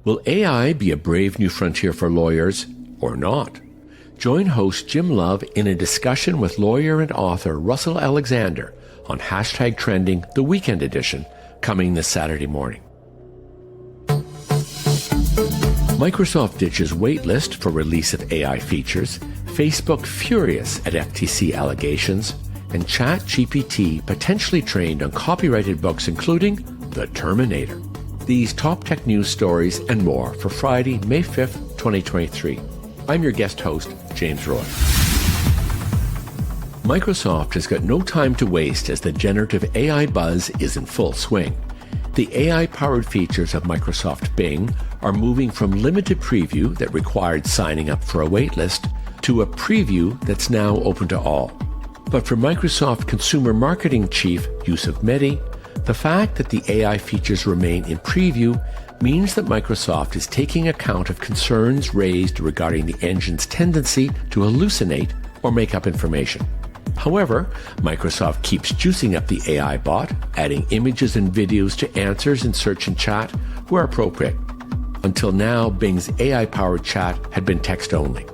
Will AI be a brave new frontier for lawyers or not? Join host Jim Love in a discussion with lawyer and author Russell Alexander on #Trending, the weekend edition, coming this Saturday morning. Microsoft ditches waitlist for release of AI features, Facebook furious at FTC allegations, and ChatGPT potentially trained on copyrighted books including The Terminator. These top tech news stories and more for Friday, May 5th, 2023. I'm your guest host, James Roy. Microsoft has got no time to waste as the generative AI buzz is in full swing. The AI-powered features of Microsoft Bing are moving from limited preview that required signing up for a waitlist to a preview that's now open to all. But for Microsoft Consumer Marketing Chief Yusuf Mehdi, the fact that the AI features remain in preview means that Microsoft is taking account of concerns raised regarding the engine's tendency to hallucinate or make up information. However, Microsoft keeps juicing up the AI bot, adding images and videos to answers in search and chat where appropriate. Until now, Bing's AI-powered chat had been text only.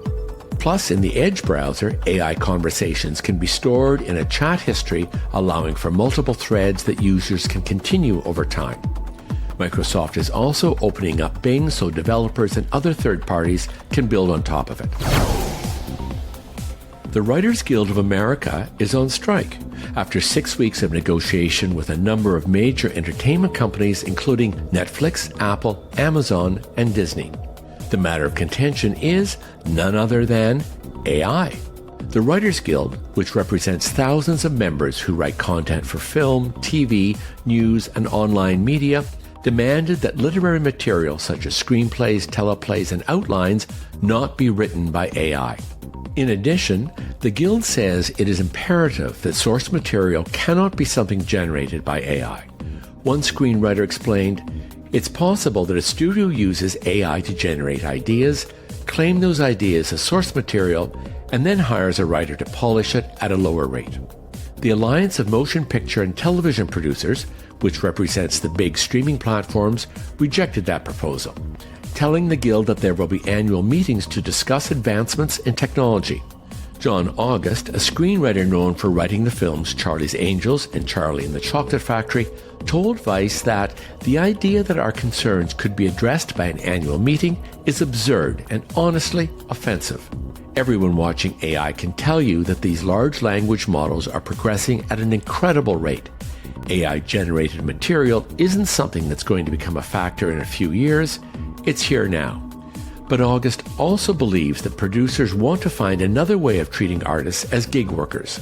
Plus, in the Edge browser, AI conversations can be stored in a chat history, allowing for multiple threads that users can continue over time. Microsoft is also opening up Bing so developers and other third parties can build on top of it. The Writers Guild of America is on strike after 6 weeks of negotiation with a number of major entertainment companies, including Netflix, Apple, Amazon, and Disney. The matter of contention is none other than AI. The Writers Guild, which represents thousands of members who write content for film, TV, news, and online media, demanded that literary material such as screenplays, teleplays, and outlines not be written by AI. In addition, the Guild says it is imperative that source material cannot be something generated by AI. One screenwriter explained, "It's possible that a studio uses AI to generate ideas, claim those ideas as source material, and then hires a writer to polish it at a lower rate." The Alliance of Motion Picture and Television Producers, which represents the big streaming platforms, rejected that proposal, telling the Guild that there will be annual meetings to discuss advancements in technology. John August, a screenwriter known for writing the films Charlie's Angels and Charlie and the Chocolate Factory, told Vice that the idea that our concerns could be addressed by an annual meeting is absurd and honestly offensive. Everyone watching AI can tell you that these large language models are progressing at an incredible rate. AI-generated material isn't something that's going to become a factor in a few years. It's here now. But August also believes that producers want to find another way of treating artists as gig workers.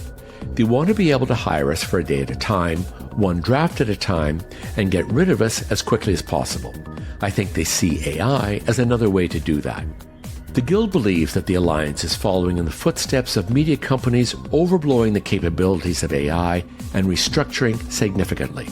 They want to be able to hire us for a day at a time, one draft at a time, and get rid of us as quickly as possible. I think they see AI as another way to do that. The Guild believes that the Alliance is following in the footsteps of media companies overblowing the capabilities of AI and restructuring significantly.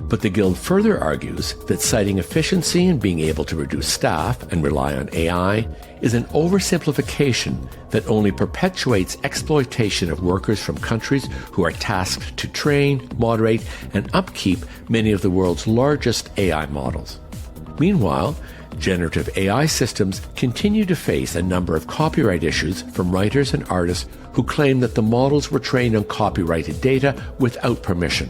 But the Guild further argues that citing efficiency and being able to reduce staff and rely on AI is an oversimplification that only perpetuates exploitation of workers from countries who are tasked to train, moderate, and upkeep many of the world's largest AI models. Meanwhile, generative AI systems continue to face a number of copyright issues from writers and artists who claim that the models were trained on copyrighted data without permission.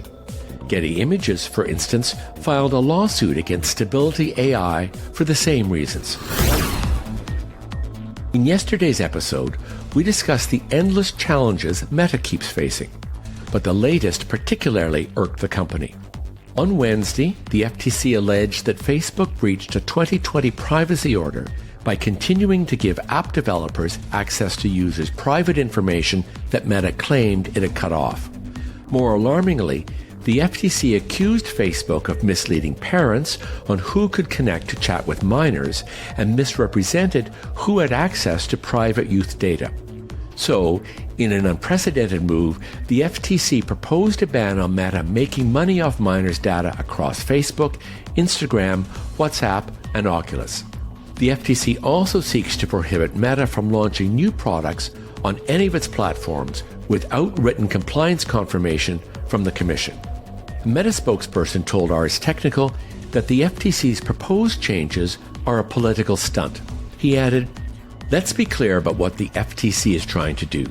Getty Images, for instance, filed a lawsuit against Stability AI for the same reasons. In yesterday's episode, we discussed the endless challenges Meta keeps facing, but the latest particularly irked the company. On Wednesday, the FTC alleged that Facebook breached a 2020 privacy order by continuing to give app developers access to users' private information that Meta claimed it had cut off. More alarmingly, the FTC accused Facebook of misleading parents on who could connect to chat with minors and misrepresented who had access to private youth data. So, in an unprecedented move, the FTC proposed a ban on Meta making money off minors' data across Facebook, Instagram, WhatsApp, and Oculus. The FTC also seeks to prohibit Meta from launching new products on any of its platforms without written compliance confirmation from the Commission. A Meta spokesperson told Ars Technical that the FTC's proposed changes are a political stunt. He added, "Let's be clear about what the FTC is trying to do.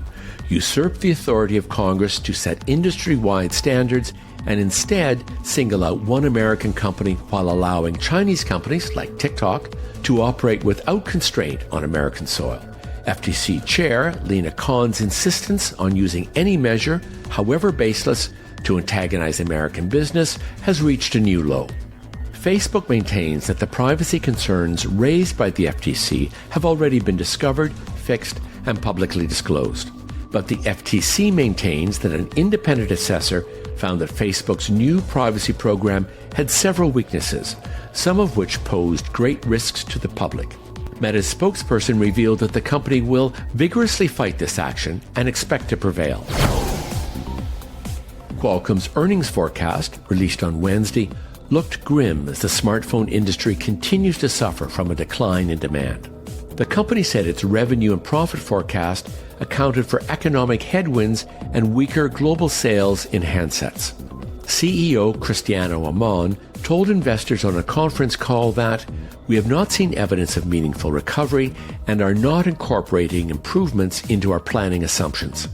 Usurp the authority of Congress to set industry-wide standards and instead single out one American company while allowing Chinese companies like TikTok to operate without constraint on American soil." FTC Chair Lena Khan's insistence on using any measure, however baseless, to antagonize American business has reached a new low. Facebook maintains that the privacy concerns raised by the FTC have already been discovered, fixed, and publicly disclosed. But the FTC maintains that an independent assessor found that Facebook's new privacy program had several weaknesses, some of which posed great risks to the public. Meta's spokesperson revealed that the company will vigorously fight this action and expect to prevail. Qualcomm's earnings forecast, released on Wednesday, looked grim as the smartphone industry continues to suffer from a decline in demand. The company said its revenue and profit forecast accounted for economic headwinds and weaker global sales in handsets. CEO Cristiano Amon told investors on a conference call that we have not seen evidence of meaningful recovery and are not incorporating improvements into our planning assumptions.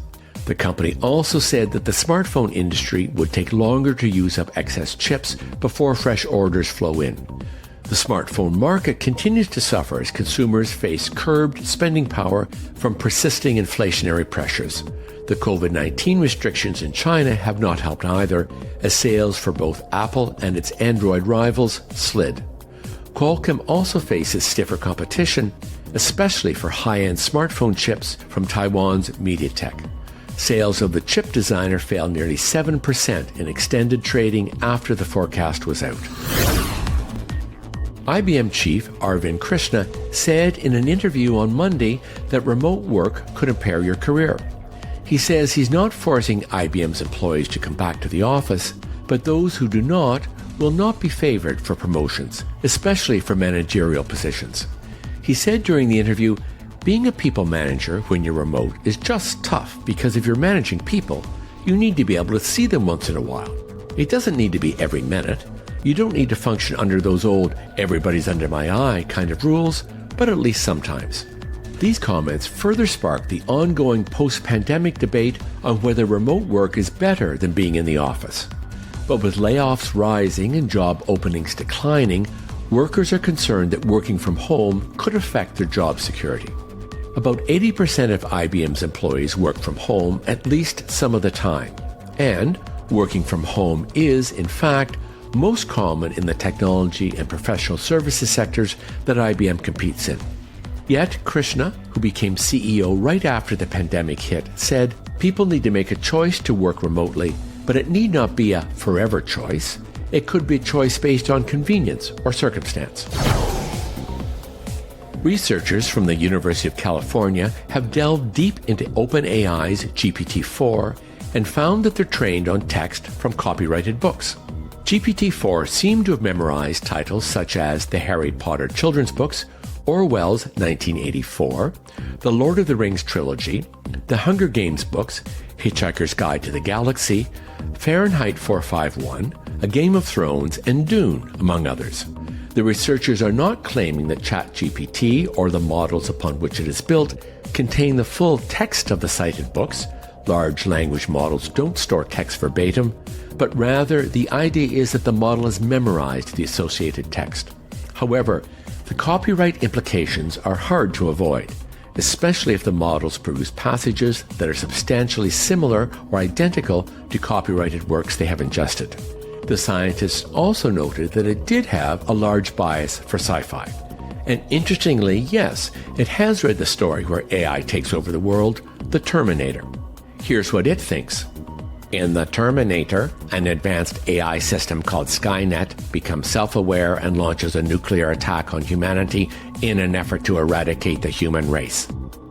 The company also said that the smartphone industry would take longer to use up excess chips before fresh orders flow in. The smartphone market continues to suffer as consumers face curbed spending power from persisting inflationary pressures. The COVID-19 restrictions in China have not helped either, as sales for both Apple and its Android rivals slid. Qualcomm also faces stiffer competition, especially for high-end smartphone chips from Taiwan's MediaTek. Sales of the chip designer fell nearly 7% in extended trading after the forecast was out. IBM chief Arvind Krishna said in an interview on Monday that remote work could impair your career. He says he's not forcing IBM's employees to come back to the office, but those who do not will not be favored for promotions, especially for managerial positions. He said during the interview, "Being a people manager when you're remote is just tough because if you're managing people, you need to be able to see them once in a while. It doesn't need to be every minute. You don't need to function under those old everybody's under my eye kind of rules, but at least sometimes." These comments further sparked the ongoing post-pandemic debate on whether remote work is better than being in the office. But with layoffs rising and job openings declining, workers are concerned that working from home could affect their job security. About 80% of IBM's employees work from home at least some of the time. And working from home is, in fact, most common in the technology and professional services sectors that IBM competes in. Yet, Krishna, who became CEO right after the pandemic hit, said people need to make a choice to work remotely, but it need not be a forever choice. It could be a choice based on convenience or circumstance. Researchers from the University of California have delved deep into OpenAI's GPT-4 and found that they're trained on text from copyrighted books. GPT-4 seemed to have memorized titles such as the Harry Potter children's books, Orwell's 1984, the Lord of the Rings trilogy, the Hunger Games books, Hitchhiker's Guide to the Galaxy, Fahrenheit 451, A Game of Thrones, and Dune, among others. The researchers are not claiming that ChatGPT or the models upon which it is built contain the full text of the cited books. Large language models don't store text verbatim, but rather the idea is that the model has memorized the associated text. However, the copyright implications are hard to avoid, especially if the models produce passages that are substantially similar or identical to copyrighted works they have ingested. The scientists also noted that it did have a large bias for sci-fi. And interestingly, yes, it has read the story where AI takes over the world, the Terminator. Here's what it thinks. In the Terminator, an advanced AI system called Skynet becomes self-aware and launches a nuclear attack on humanity in an effort to eradicate the human race.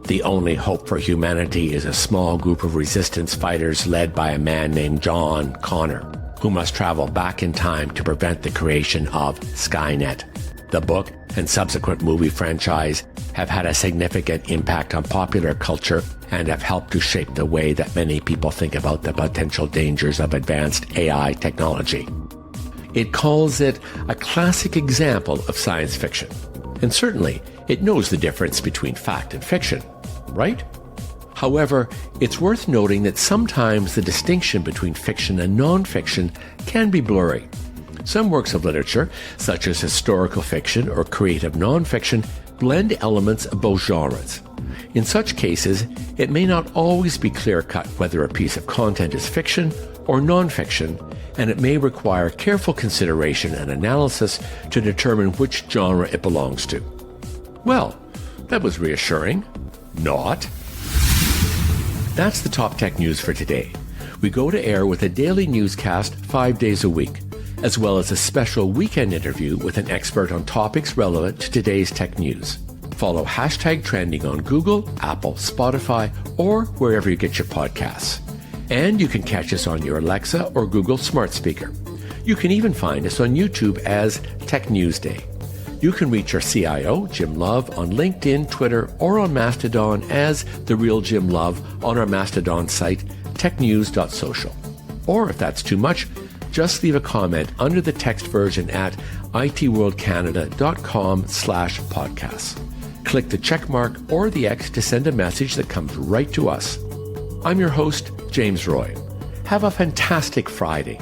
The only hope for humanity is a small group of resistance fighters led by a man named John Connor, who must travel back in time to prevent the creation of Skynet. The book and subsequent movie franchise have had a significant impact on popular culture and have helped to shape the way that many people think about the potential dangers of advanced AI technology. It calls it a classic example of science fiction. And certainly, it knows the difference between fact and fiction, right? However, it's worth noting that sometimes the distinction between fiction and non-fiction can be blurry. Some works of literature, such as historical fiction or creative non-fiction, blend elements of both genres. In such cases, it may not always be clear-cut whether a piece of content is fiction or non-fiction, and it may require careful consideration and analysis to determine which genre it belongs to. Well, that was reassuring. Not. That's the top tech news for today. We go to air with a daily newscast 5 days a week, as well as a special weekend interview with an expert on topics relevant to today's tech news. Follow #trending on Google, Apple, Spotify, or wherever you get your podcasts. And you can catch us on your Alexa or Google smart speaker. You can even find us on YouTube as Tech News Day. You can reach our CIO, Jim Love, on LinkedIn, Twitter, or on Mastodon as The Real Jim Love on our Mastodon site, technews.social. Or if that's too much, just leave a comment under the text version at itworldcanada.com/podcasts. Click the check mark or the X to send a message that comes right to us. I'm your host, James Roy. Have a fantastic Friday.